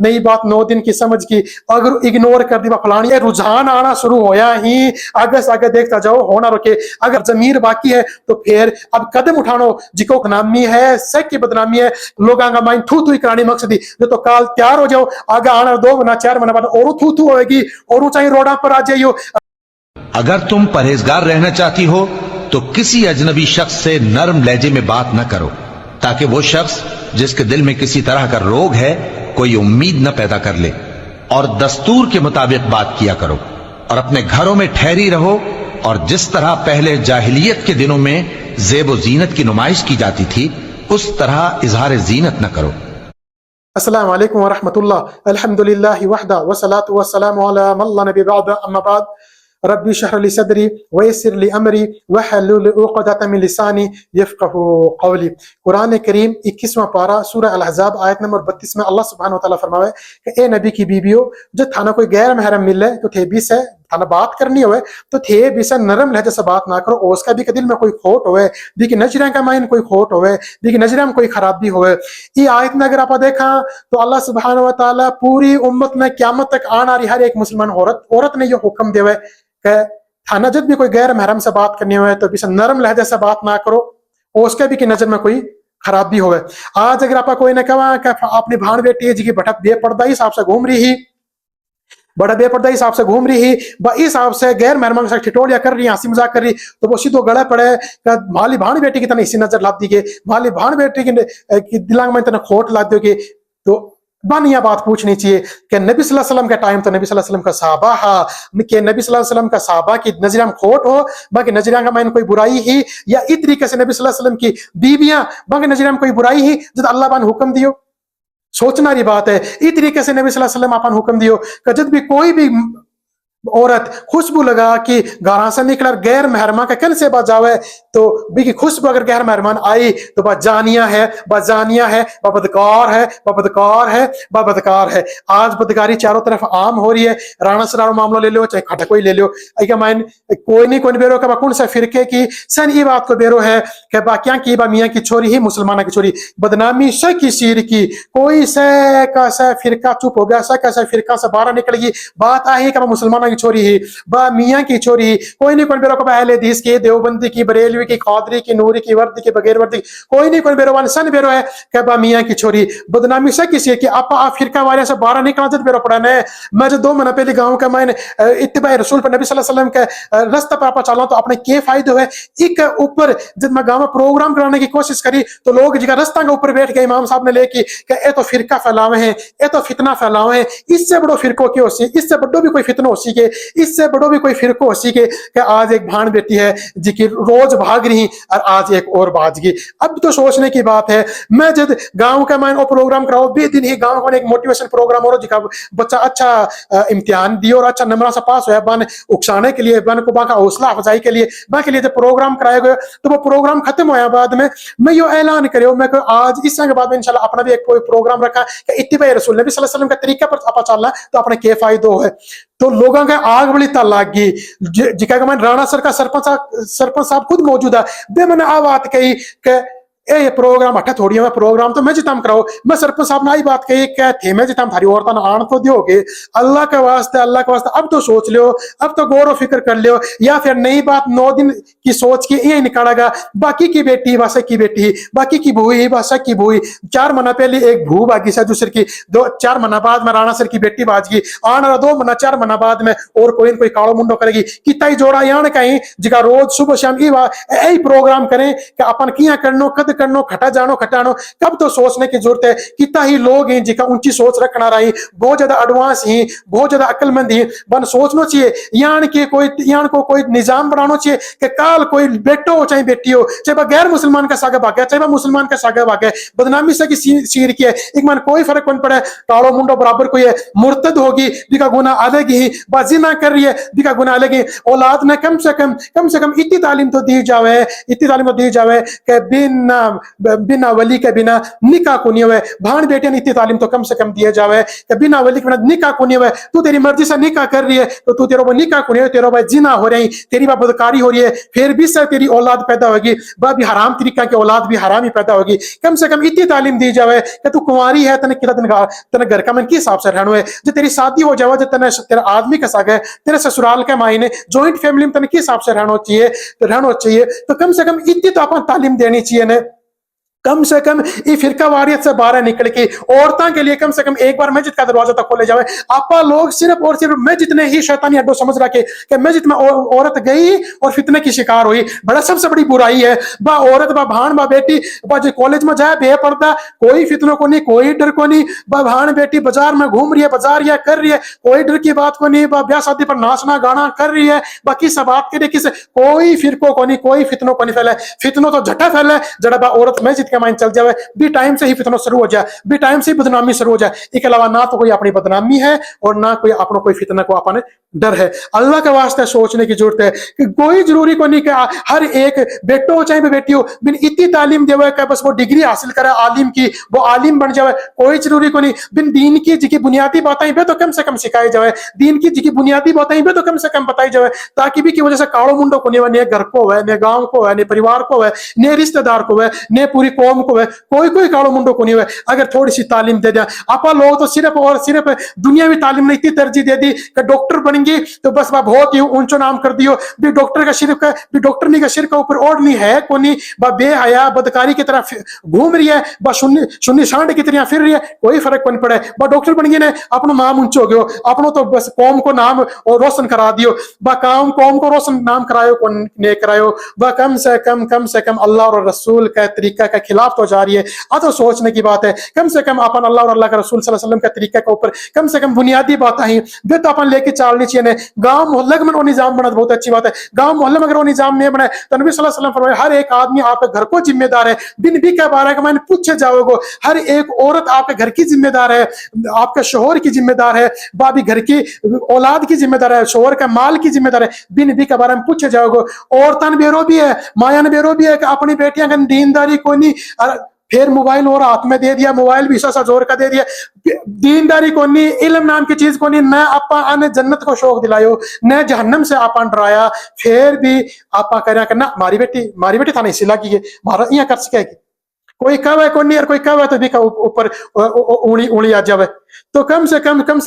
नई बात 9 दिन की समझ की, अगर इग्नोर कर दी फलानी, रुझान आना शुरू होया ही, आगे से आगे देखता जाओ, होना रुके। अगर जमीर बाकी है तो फिर अब कदम उठानो, जिको बदनामी है, सेक की बदनामी है, लोगों का माइंड थू थू करानी मकसदी, जो तो काल तैयार हो जाओ, आगे आना 2 महीना 4 महीना बाद और थू थू होगी, और चाहिए रोडा पर आ जाइयो। अगर तुम परहेजगार रहना चाहती हो तो किसी अजनबी शख्स से नर्म लहजे में बात न करो, ताकि वो शख्स जिसके दिल में किसी तरह का रोग है कोई उम्मीद न पैदा कर ले। और दस्तूर के मुताबिक बात किया करो और अपने घरों में ठहरी रहो, और जिस तरह पहले जाहिलियत के दिनों में ज़ेब जीनत की नुमाइश की जाती थी उस तरह इजहार जीनत न करो। अस्सलामु अलैकुम व रहमतुल्लाह। अल्हम्दुलिल्लाहि वहदा वस्सलातु वस्सलामु अला मन ला नबी बअद, अम्मा बाद। रब्बी शरह ली सदरी वयस्सिर ली अमरी वहलुल उक़दतम मिन लिसानी यफ़क़हू क़ौली। कुरान करीम 21वां पारा सूरह अल-अहज़ाब आयत नंबर 32 में अल्लाह सुब्हानहू व तआला फरमावे कि ए नबी की बीबियों, जो थाना कोई गैर महरम मिले तो थे भी से थाना बात करनी होवे तो थे भी से नरम लहजे से बात ना करो। उसका भी दिल में कोई खोट होवे, दी की नजरिया का माइन कोई खोट होवे, दी की नजरिया में कोई खराबी होवे। ये आयत में अगर आप देखा तो अल्लाह सुब्हानहू व तआला पूरी उम्मत में क़यामत तक आने वाली हर एक मुसलमान औरत ने ये हुक्म देवे थाना जब भी कोई गैर महरम से बात करनी हो तो भी नरम लहजे से बात ना करो, और उसके भी की नजर में कोई खराबी होवे। आज अगर आप कोई ने कहा कि अपनी भाण बेटी जी की भटक बेपर्दा हिसाब से घूम रही ही, बड़ा बेपर्दा हिसाब से घूम रही ही, इस हिसाब से गैर महरम से ठिठोलिया कर रही, हंसी मजाक कर रही, तो वो सीधो गला पड़े माली भाण बेटी की तरह इसी नजर ला दी गई, माली भाण बेटी की दिलांग में तरह खोट ला दोगे। तो बन यह बात पूछनी चाहिए कि नबी सल्लल्लाहु अलैहि वसल्लम का टाइम तो नबी सल्लल्लाहु अलैहि वसल्लम का सहाबा हा, कि नबी सल्लल्लाहु अलैहि वसल्लम का सहाबा की नजरिया में खोट हो, बाकी नजरिया का माइन कोई बुराई ही, या इस तरीके से नबी सल्लल्लाहु अलैहि वसल्लम की बीबियां बाकी नजरिया में कोई बुराई ही जब अल्लाह बान हुक्म दियो। सोचना रही बात है, इस तरीके से नबी सल्लल्लाहु अलैहि वसल्लम अपन हुक्म दियो कि जब भी कोई भी औरत खुशबू लगा कि गारा से निकल गैर महरमा के कन से बजावे, तो भी खुशबू अगर गैर मेहरमान आई तो बजानिया है, बजानिया है, बदकार है, बदकार है, बदकार है। आज बदकारी चारों तरफ आम हो रही है। राणा सरारो मामला ले लो, चाहे खटा कोई ले लो, माइन कोई नहीं कोई बेरो का कौन सा फिरके की सन ये बात को बेरो है कि बाकियां की बा मियां की छोरी ही मुसलमाना की छोरी, बदनामी से की सीर की, कोई से का सा फिरका चुप हो गया, सा का सा फिरका से बाहर निकलेगी, बात आई कि मुसलमाना की छोरी ही, बा मियां की छोरी ही, कोई नहीं कोई बेरो का अहले हदीस की, देवबंदी की, बरेलवी की, कादरी की, नूरी की, वर्दी की, बगैर वर्दी, कोई नहीं कोई बेरो वान सन बेरो है कि बा मियां की छोरी। बदनामी से किसी की आप फिरका वाले से बाहर निकला जब बेरो पड़ा ने। मैं जो 2 महीने पहले गांव का मैंने इत्तिबा रसूल पर नबी सल्लल्लाहु अलैहि वसल्लम के रास्ते पर आप चला तो अपने के फायदे हुए। एक ऊपर जब मैं गांव में प्रोग्राम कराने की कोशिश करी तो लोग जिका रास्ता के ऊपर बैठ गए, इमाम साहब ने लेके कि ये तो फिरका फैलावे हैं, ये तो फितना फैलावे हैं, इससे बड़ो फिरको क्यों हो सी, इससे बड़ो भी कोई फितना हो सी के, इससे बड़ो भी कोई फिरको हो सी के आज एक भाण बेटी है जिकी रोज भाग रही और आज एक और बाज गई। अब तो सोचने की बात है। मैं जब गांव का मैं प्रोग्राम कराओ बे दिन ही गांव का एक मोटिवेशन प्रोग्राम हो जिका बच्चा अच्छा इम्तिहान दियो और अच्छा नंबर से पास हुआ, बन उकसाने के लिए, बन को बाका हौसला अफजाई के लिए बाकी लिए जब प्रोग्राम कराया गया तो वो प्रोग्राम खत्म होया बाद में मैं यो ऐलान करियो मैं आज इस के बाद में इंशाल्लाह अपना भी एक कोई प्रोग्राम रखा कि इत्तिबा रसूल नबी सल्लल्लाहु अलैहि वसल्लम का तरीका पर आप चलना तो अपने के फायदो है। तो लोगों का आग बड़ी ता लाग गई जिका का मैं राणा सर का सरपंच साहब खुद मौजूद है बे मैंने आ बात कही कि ये प्रोग्राम हटा थोड़ी है प्रोग्राम तो मैं जिताम कराओ। मैं सरपंच साहब ने आई बात कही क्या थे मैं जिताम थारी औरत आन तो दियोगे, अल्लाह के वास्ते अब तो सोच लियो, अब तो गौर फिक्र कर लियो, या फिर नई बात 9 दिन की सोच के यही निकालेगा। बाकी की बेटी वासा की बेटी, बाकी की भूई वासा की भूई, 4 महीना पहले एक भू बागी से दूसरे की 2-4 महीना बाद में राणा सर की बेटी बाज गई, आना 2 महीना 4 महीना बाद में और कोई न कोई कालो मुंडो करेगी। कितना ही जोड़ा यान कहीं जिका रोज सुबह शाम यही प्रोग्राम करें कि अपन किया करनो कद करनो खटा जानो खटानो। कब तो सोचने की जरूरत है। कितना ही लोग हैं जिका ऊंची सोच रखना रही, बहुत ज्यादा एडवांस ही, बहुत ज्यादा अक्लमंद ही, बन सोचना चाहिए यान को कोई निजाम बनाना चाहिए कि काल कोई बेटो हो चाहे बेटी हो, चाहे गैर मुसलमान का सागा भाग चाहे मुसलमान का सागा भाग बदनामी से की सीर की है एक मन कोई फर्क नहीं पड़े। कालो मुंडो बराबर कोई है, मुर्तद होगी दिखा गुना अलग ही, जिना कर रही है दिखा गुना अलग ही। औलाद ने कम से कम इतनी तालीम तो दी जावे कि बिना बिना वली के बिना निकाह को नहीं हुए। भाण बेटियां ने इतनी तालीम तो कम से कम दिया जावे कि बिना वली के बिना निकाह को नहीं हुए। तू तेरी मर्जी से निकाह कर रही है तो तू तेरा निकाह को नहीं है, तेरा जिना हो रही, तेरी बदकारी हो रही है, फिर भी सर तेरी औलाद पैदा होगी, वह भी हराम तरीका की औलाद भी हराम ही पैदा होगी। कम से कम इतनी तालीम दी जावे कि तू कुंवारी है, तने कितना दिन तने घर का मन के हिसाब से रहना है। जो तेरी शादी हो जावे, जो तने तेरा आदमी का साग है, तेरे ससुराल के मायने जॉइंट फैमिली में तने के हिसाब से रहना चाहिए। तो कम से कम इतनी तो अपन तालीम देनी चाहिए ने। कम से कम ये फिरका वारियत से बाहर निकल के औरतों के लिए कम से कम एक बार मस्जिद का दरवाजा तक खोले जावे। आपा लोग सिर्फ और सिर्फ मस्जिद ने ही शैतानी अड्डो समझ रखे कि मस्जिद में औरत गई और फितने की शिकार हुई, बड़ा सबसे बड़ी बुराई है। बा औरत बा भाण बा बेटी बा जो कॉलेज में जाए बेपर्दा, कोई फितनों को नहीं, कोई डर को नहीं। बा भाण बेटी बाजार में घूम रही है, बाजार या कर रही है, कोई डर की बात को नहीं। बा ब्याह शादी पर नाचना गाना कर रही है, बाकी सब बात करे किसे, कोई फिरकों को नहीं, कोई फितनों को नहीं फैला। फितनों तो झटा फैला जड़ा बा औरत मस्जिद माइन चल जावे, भी टाइम से ही फितना शुरू हो जाए, भी टाइम से ही बदनामी शुरू हो जाए। इसके अलावा ना तो कोई अपनी बदनामी है और ना कोई अपना कोई फितना को अपने डर है। अल्लाह के वास्ते सोचने की जरूरत है कि कोई जरूरी को नहीं कि हर एक बेटो चाहे बेटी हो बिन इतनी तालीम देवे कि बस वो डिग्री हासिल करे आलिम की, वो आलिम बन जाए। कोई जरूरी को नहीं। बिन दीन की जिकी बुनियादी बातें भी तो कम से कम सिखाई जाए, दीन की जिकी बुनियादी बातें भी तो कम से कम बताई जाए, ताकि भी की वजह से काड़ो मुंडो को नहीं, घर को है, ने गांव को है, ने परिवार को है, ने रिश्तेदार को है, ने पूरी कौम को है, कोई काड़ो मुंडो को नहीं है। अगर थोड़ी सी तालीम दे दिया, आपा लोग तो सिर्फ और सिर्फ दुनियावी तालीम ने इतनी तरजीह दे दी कि डॉक्टर बनेंगे तो बस वह बहुत ही ऊंचो नाम कर दियो। भी डॉक्टर का सिर्फ भी डॉक्टर नहीं का सिर का ऊपर ओढ़ नहीं है को नहीं, वह बेहया बदकारी की तरह घूम रही है, वह शून्य सांड की तरह फिर रही है, कोई फर्क को नहीं पड़े। वह डॉक्टर बन गई ने अपना नाम ऊंचो हो गयो, अपनो तो बस कौम को नाम और रोशन करा दियो। वह कौम को रोशन नाम करायो को ने करायो, वह कम से कम अल्लाह और रसूल का तरीका के खिलाफ तो जा रही है। तो सोचने की बात है, कम से कम अपन अल्लाह और अल्लाह के रसूल सल्लल्लाहु अलैहि वसल्लम के तरीके के ऊपर कम से कम बुनियादी बात ही वे तो अपन लेके चलनी चाहिए। गांव मोहल्ले में वो निजाम बना बहुत अच्छी बात है। गांव मोहल्ले में अगर वो निजाम नहीं बना तो नबी सल्लल्लाहु अलैहि वसल्लम फरमाया हर एक आदमी आपके घर को जिम्मेदार है। बिन भी क्या बारह का मैंने पूछे जाओगे, हर एक औरत आपके घर की जिम्मेदार है, आपके शोहर की जिम्मेदार है, बाबी घर की औलाद की जिम्मेदार है, शोहर का माल की जिम्मेदार है। बिन भी के बारे में पूछे जाओगे। औरतन बेरो भी है, मायान बेरो भी है कि अपनी बेटियां का दीनदारी को नहीं, फिर मोबाइल और हाथ में दे दिया, मोबाइल भी सा जोर का दे दिया। दीनदारी को नहीं, इल्म नाम की चीज को नहीं, न आपा ने जन्नत को शौक दिलायो, न जहन्नम से आपा डराया, फिर भी आपा करें कि ना मारी बेटी था नहीं सिला की मारा यहाँ कर सकेगी। कोई कवे को नहीं और कोई कवे तो भी ऊपर उंगली आ जावे। तो कम से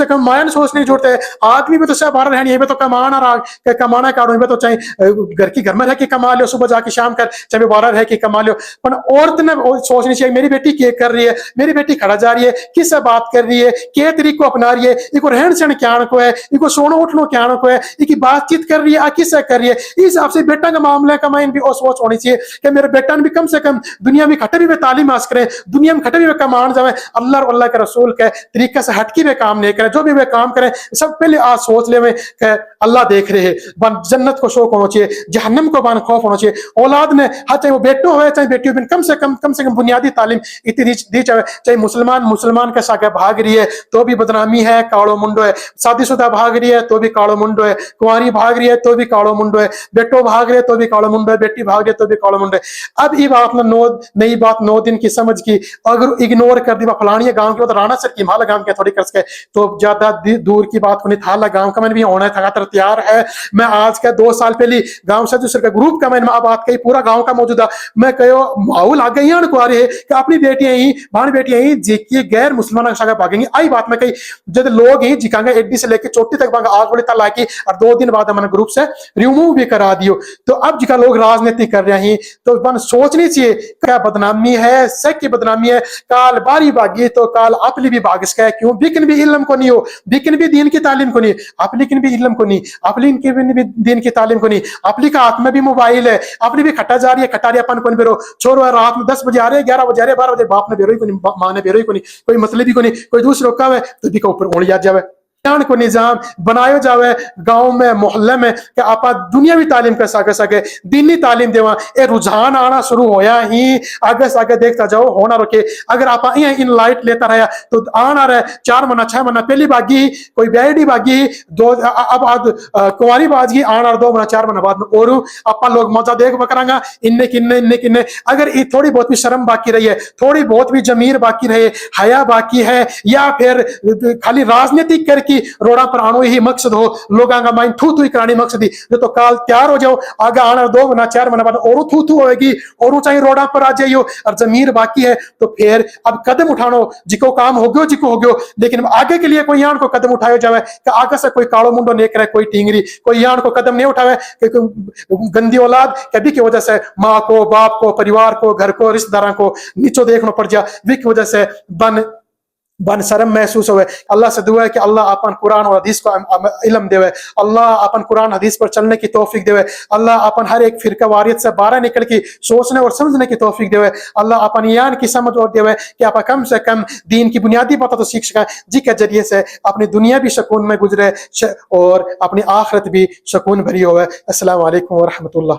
कम मायन सोचने की जरूरत है। आदमी भी तो सब बाहर रहनी है, तो कमाना काटो, तो चाहे घर में रह के कमा लो, सुबह जाके शाम कर, चाहे बाहर रह के कमा लो। पर औरत ने सोचनी चाहिए मेरी बेटी क्या कर रही है, मेरी बेटी खड़ा जा रही है, किससे बात कर रही है, क्या तरीको अपना रही है, इनको रहन सहन क्या को है, इनको सोना उठना क्या को है, इनकी बातचीत कर रही है, किससे कर रही है। इस हिसाब से बेटा का मामला का माइन भी और सोच होनी चाहिए कि मेरे बेटा ने भी कम से कम दुनिया में खटे भी तालीम हासिल करें, दुनिया में खटे भी कमान जाए, अल्लाह और अल्लाह के रसूल के तरीके से हटके वे काम नहीं करें। जो भी वे काम करें सब पहले आज सोच ले कि अल्लाह देख रहे हैं। जन्नत को शौक होना चाहिए, जहन्नम को बन खौफ होना चाहिए। औलाद ने चाहे वो बेटो हो चाहे बेटी हो, कम से कम बुनियादी तालीम इतनी दी जाए। चाहे मुसलमान के साथ भाग रही है तो भी बदनामी है, काड़ो मुंडो है। शादीशुदा भाग रही है तो भी काड़ो मुंडो है, कुंवारी भाग रही है तो भी काड़ो मुंडो है, बेटो भाग रहे है तो भी काड़ो मुंडो है, बेटी भाग रही है तो भी काड़ो मुंडो है। अब ये बात नई बात 9 दिन की समझ की अगर इग्नोर कर दी, फलानी गांव की राणा सर की माला गांव के थोड़ी कर सके तो ज्यादा दूर की बात को नहीं था। गांव का मैंने भी होना था तैयार है। मैं आज का 2 साल पहले गांव से दूसरे का ग्रुप का मैंने बात कही, पूरा गांव का मौजूदा मैं कहो माहौल आ गई को आ रही है कि अपनी बेटियां ही भाण बेटियां ही जिकी गैर मुसलमान का भागेंगी। आई बात मैं कही जब लोग ही जिकांगे एडी से लेकर चोटी तक आग वाली तला की और 2 दिन बाद मैंने ग्रुप से रिमूव भी करा दियो। तो अब जिका लोग राजनीति कर रहे हैं तो मन सोचनी चाहिए क्या बदनामी है, सच की बदनामी है। काल बारी भागी तो काल अपनी भी भाग इसका है। क्यों बिकन भी इल्म को नहीं हो, बिकन भी दीन की तालीम को नहीं, अपनी भी इल्म को नहीं, अपनी भी दीन की तालीम को नहीं, अपनी का हाथ में भी मोबाइल है, अपनी भी खट्टा जा रही है, खटारियापन को नहीं बेरो। छोरो रात में 10 बजे आ रहे, 11 बजे आ रहे, 12 बजे बाप ने बेरो ही को नहीं, माँ ने बेरो ही को नहीं, कोई मतलब ही को नहीं, कोई दूसरों का है तो भी का ऊपर उड़ जा जावे। को निजाम बनायो जावे गांव में मोहल्ले में कि आप दुनियावी तालीम कर सके दीनी तालीम देवा ए रुझान आना शुरू होया ही आगे से आगे देखता जाओ होना रोके अगर आप इन लाइट लेता रहा तो आना रहे 4 महीना 6 महीना पहली बागी कोई बेडी बागी दो अब आज कुंवारी बाजी आना 2 महीना 4 महीना बाद में और आप लोग मजा देख बकरांगा इन्ने किन्ने अगर ये थोड़ी बहुत भी शर्म बाकी रही है थोड़ी बहुत भी जमीर बाकी रहे हया बाकी है या फिर खाली राजनीतिक करके रोड़ा पर आनो ही मकसद हो लोगों का माइंड थू ही करानी मकसद ही जो तो काल तैयार हो जाओ आगे आना 2 महीना 4 महीना बाद और थू होगी और चाहिए रोड़ा पर आ जाइयो और जमीर बाकी है तो फिर अब कदम उठानो जिको काम हो गयो लेकिन आगे के लिए कोई यान को कदम उठाया जाए कि आगे से कोई कालो मुंडो नहीं करे कोई टिंगरी कोई यान को कदम नहीं उठावे गंदी औलाद कभी की वजह से माँ को बाप को परिवार को घर को रिश्तेदारों को नीचो देखना पड़ जा की वजह से बन शर्म महसूस हुए अल्लाह से दुआ है कि अल्लाह अपन कुरान और हदीस को इल्म देवे अल्लाह अपन कुरान हदीस पर चलने की तौफीक देवे अल्लाह अपन हर एक फिरका वारियत से बाहर निकल के सोचने और समझने की तौफीक देवे अल्लाह अपन ईमान की समझ और देवे कि आप कम से कम दीन की बुनियादी बातें तो सीख सकें जिसके जरिए से अपनी दुनिया भी सुकून में गुजरे और अपनी आखिरत भी सुकून भरी होवे। अस्सलाम वालेकुम व रहमतुल्लाह।